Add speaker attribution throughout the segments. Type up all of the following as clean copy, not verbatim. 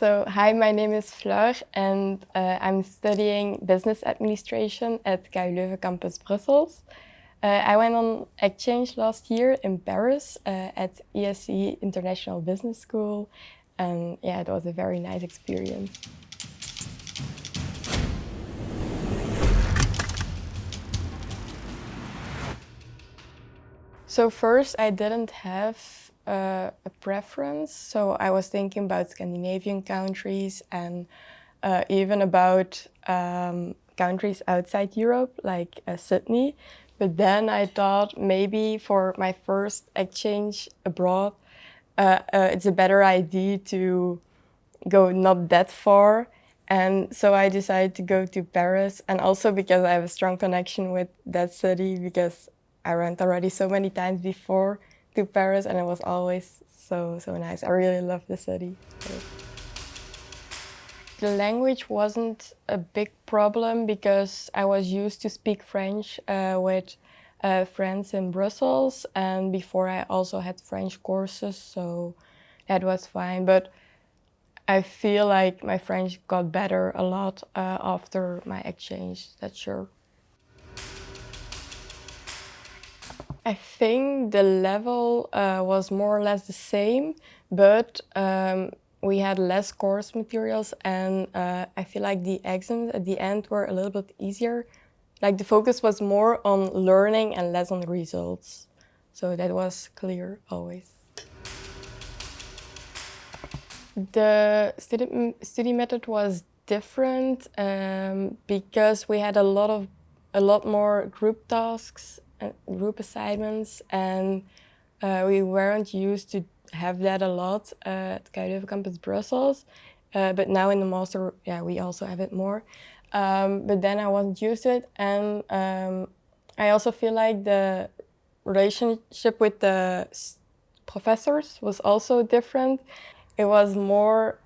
Speaker 1: So, hi, my name is Flore and I'm studying business administration at KU Leuven campus Brussels. I went on exchange last year in Paris at ESCE International Business School, and yeah, it was a very nice experience. So first, I didn't have a preference, so I was thinking about Scandinavian countries and even about countries outside Europe, like Sydney. But then I thought maybe for my first exchange abroad, it's a better idea to go not that far. And so I decided to go to Paris, and also because I have a strong connection with that city, because I went already so many times before to Paris, and it was always so nice. I really love the city. So. The language wasn't a big problem because I was used to speak French with friends in Brussels, and before I also had French courses, so that was fine. But I feel like my French got better a lot after my exchange, that's sure. I think the level was more or less the same, but we had less course materials, and I feel like the exams at the end were a little bit easier. Like the focus was more on learning and less on the results. So that was clear always. The study method was different because we had a lot more group tasks, group assignments, and we weren't used to have that a lot at KU Leuven campus Brussels. But now in the master, yeah, we also have it more. But then I wasn't used to it, and I also feel like the relationship with the professors was also different. It was more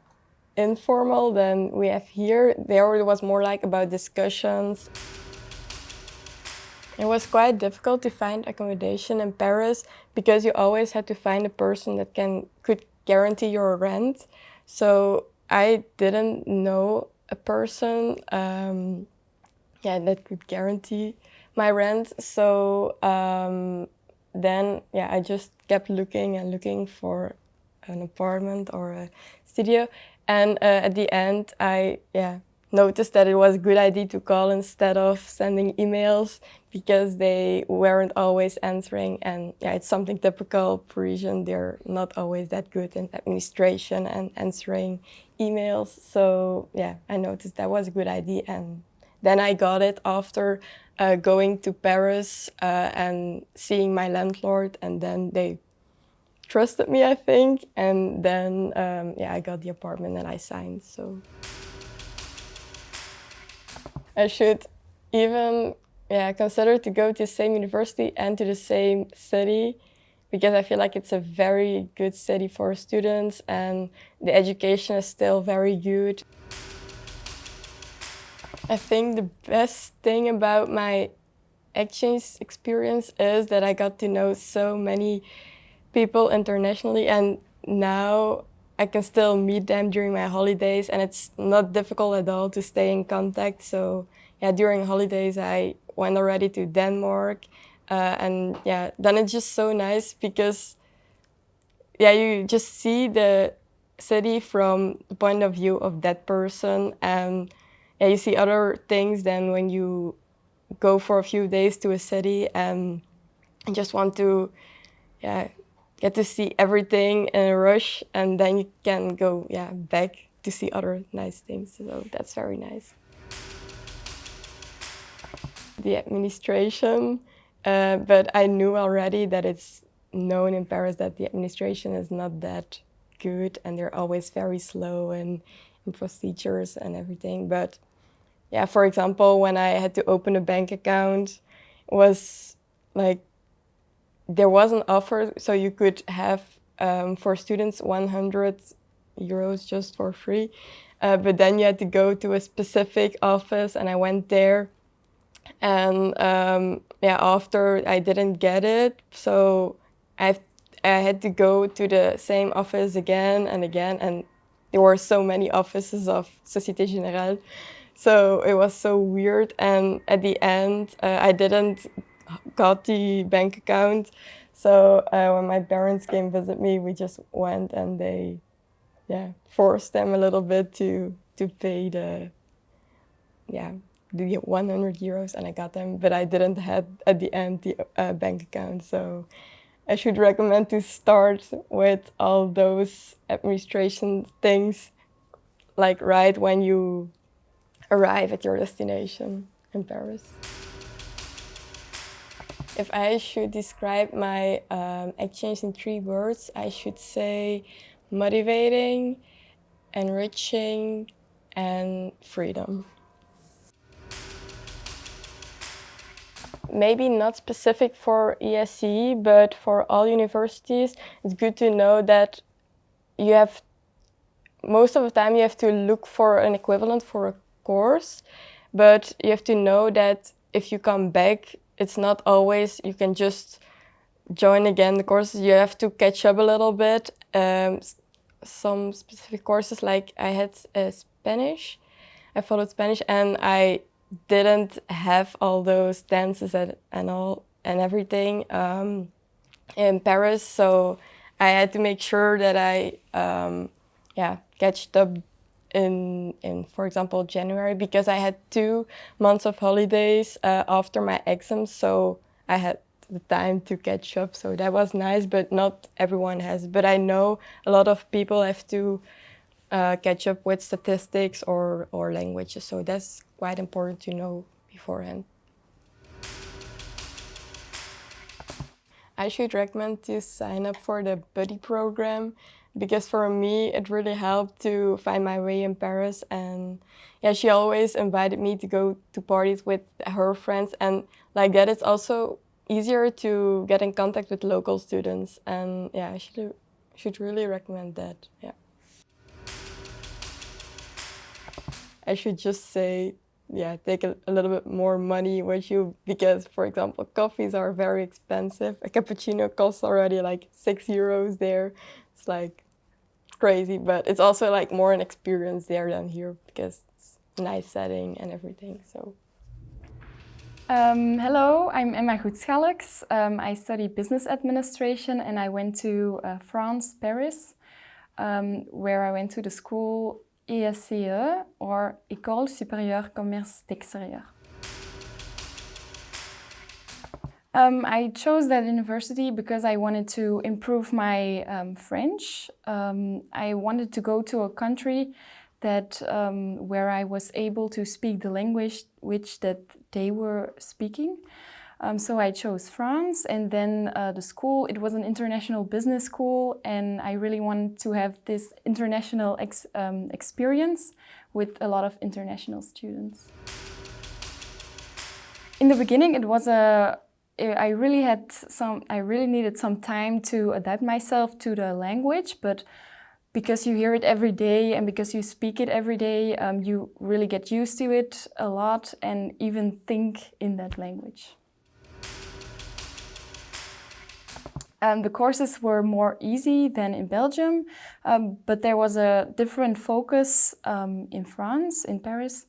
Speaker 1: informal than we have here. There it was more like about discussions. It was quite difficult to find accommodation in Paris because you always had to find a person that could guarantee your rent. So I didn't know a person that could guarantee my rent. So then I just kept looking and looking for an apartment or a studio, and at the end I noticed that it was a good idea to call instead of sending emails because they weren't always answering, and it's something typical Parisian, they're not always that good in administration and answering emails. So I noticed that was a good idea, and then I got it after going to Paris and seeing my landlord, and then they trusted me, I think, and then I got the apartment and I signed. So I should even consider to go to the same university and to the same city, because I feel like it's a very good city for students and the education is still very good. I think the best thing about my exchange experience is that I got to know so many people internationally, and now I can still meet them during my holidays, and it's not difficult at all to stay in contact. So during holidays I went already to Denmark, and then it's just so nice because you just see the city from the point of view of that person, and you see other things than when you go for a few days to a city and just want to get to see everything in a rush, and then you can go back to see other nice things. So that's very nice. The administration, but I knew already that it's known in Paris that the administration is not that good, and they're always very slow in procedures and everything. But for example, when I had to open a bank account, it was like there was an offer, so you could have for students 100 euros just for free, but then you had to go to a specific office, and I went there, and after I didn't get it, so I had to go to the same office again and again, and there were so many offices of Société Générale. So it was so weird. And at the end, I didn't got the bank account. So when my parents came visit me, we just went and they forced them a little bit to pay the 100 euros, and I got them, but I didn't have at the end the bank account. So I should recommend to start with all those administration things, like right when you arrive at your destination in Paris. If I should describe my exchange in 3 words, I should say motivating, enriching, and freedom. Maybe not specific for ESCE, but for all universities, it's good to know that you have, most of the time you have to look for an equivalent for a course, but you have to know that if you come back, it's not always you can just join again the courses. You have to catch up a little bit. Some specific courses, like I had Spanish, I followed Spanish, and I didn't have all those dances and everything in Paris, so I had to make sure that I catched up in for example January, because I had 2 months of holidays after my exams, so I had the time to catch up, so that was nice, but not everyone has. But I know a lot of people have to catch up with statistics or languages, so that's quite important to know beforehand. I should recommend to sign up for the buddy program, because for me it really helped to find my way in Paris. And yeah, she always invited me to go to parties with her friends, and like that it's also easier to get in contact with local students. And yeah, I should really recommend that. Yeah. I should just say, yeah, take a little bit more money with you, because, for example, coffees are very expensive. A cappuccino costs already like 6 euros there. It's like crazy, but it's also like more an experience there than here, because it's a nice setting and everything. So.
Speaker 2: Hello, I'm Emma Goetschalks. I study business administration, and I went to France, Paris, where I went to the school ESCE, or École Supérieure Commerce d'Extérieur. I chose that university because I wanted to improve my French. I wanted to go to a country that where I was able to speak the language that they were speaking. So I chose France, and then the school, it was an international business school, and I really wanted to have this international experience with a lot of international students. In the beginning, it was I really needed some time to adapt myself to the language, but because you hear it every day and because you speak it every day, you really get used to it a lot and even think in that language. The courses were more easy than in Belgium, but there was a different focus in France, in Paris.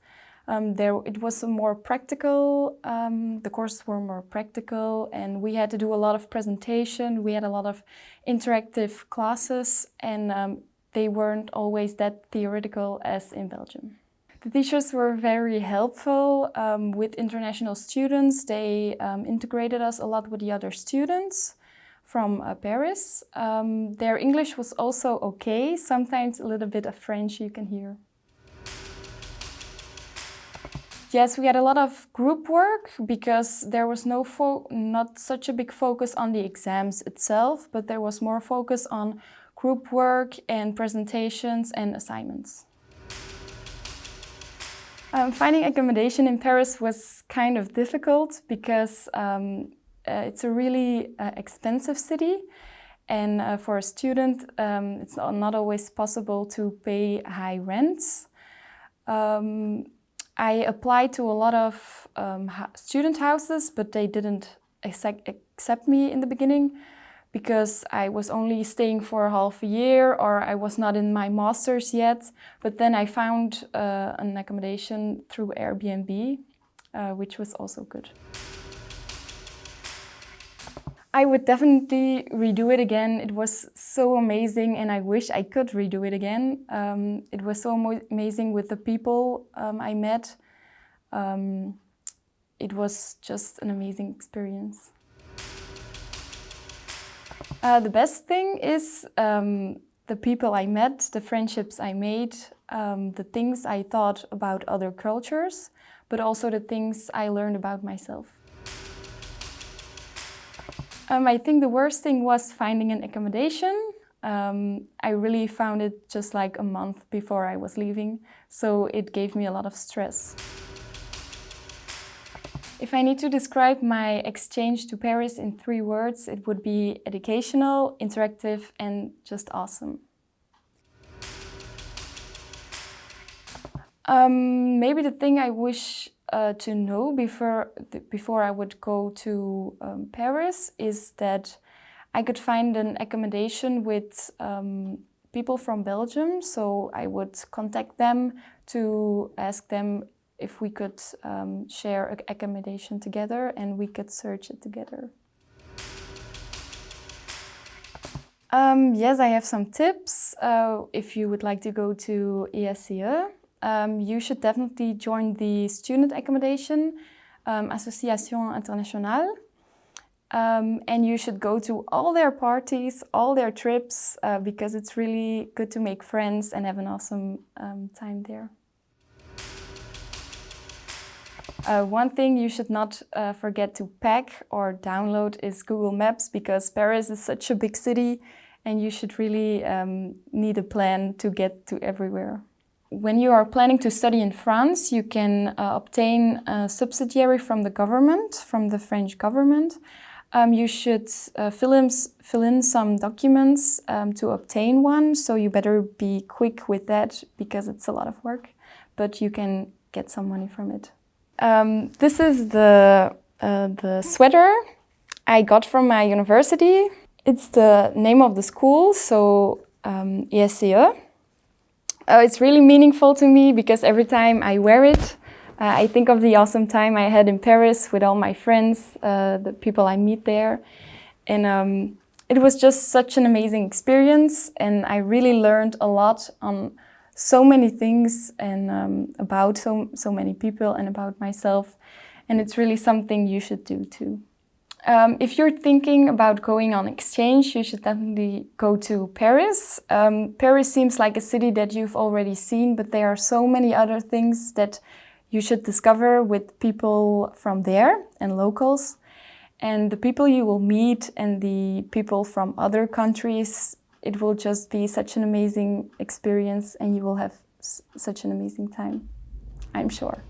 Speaker 2: It was more practical, the courses were more practical, and we had to do a lot of presentation. We had a lot of interactive classes, and they weren't always that theoretical as in Belgium. The teachers were very helpful with international students. They integrated us a lot with the other students from Paris. Their English was also okay, sometimes a little bit of French you can hear. Yes, we had a lot of group work because there was not such a big focus on the exams itself, but there was more focus on group work and presentations and assignments. Finding accommodation in Paris was kind of difficult because it's a really expensive city, and for a student it's not always possible to pay high rents. I applied to a lot of student houses, but they didn't accept me in the beginning because I was only staying for half a year or I was not in my master's yet. But then I found an accommodation through Airbnb, which was also good. I would definitely redo it again. It was so amazing and I wish I could redo it again. It was so amazing with the people I met. It was just an amazing experience. The best thing is the people I met, the friendships I made, the things I thought about other cultures, but also the things I learned about myself. I think the worst thing was finding an accommodation. I really found it just like a month before I was leaving, so it gave me a lot of stress. If I need to describe my exchange to Paris in 3 words, it would be educational, interactive, and just awesome. Maybe the thing I wish to know before I would go to Paris is that I could find an accommodation with people from Belgium, so I would contact them to ask them if we could share an accommodation together and we could search it together. Yes, I have some tips. If you would like to go to ESCE, you should definitely join the student accommodation, ACCOMMODATION International. And you should go to all their parties, all their trips, because it's really good to make friends and have an awesome time there. One thing you should not forget to pack or download is Google Maps, because Paris is such a big city and you should really need a plan to get to everywhere. When you are planning to study in France, you can obtain a subsidiary from the government, from the French government. You should fill in some documents to obtain one, so you better be quick with that because it's a lot of work, but you can get some money from it. This is the sweater I got from my university. It's the name of the school, so ESCE. It's really meaningful to me because every time I wear it, I think of the awesome time I had in Paris with all my friends, the people I meet there. And it was just such an amazing experience, and I really learned a lot on so many things and about so many people and about myself. And it's really something you should do too. If you're thinking about going on exchange, you should definitely go to Paris. Paris seems like a city that you've already seen, but there are so many other things that you should discover with people from there and locals. And the people you will meet and the people from other countries, it will just be such an amazing experience and you will have such an amazing time, I'm sure.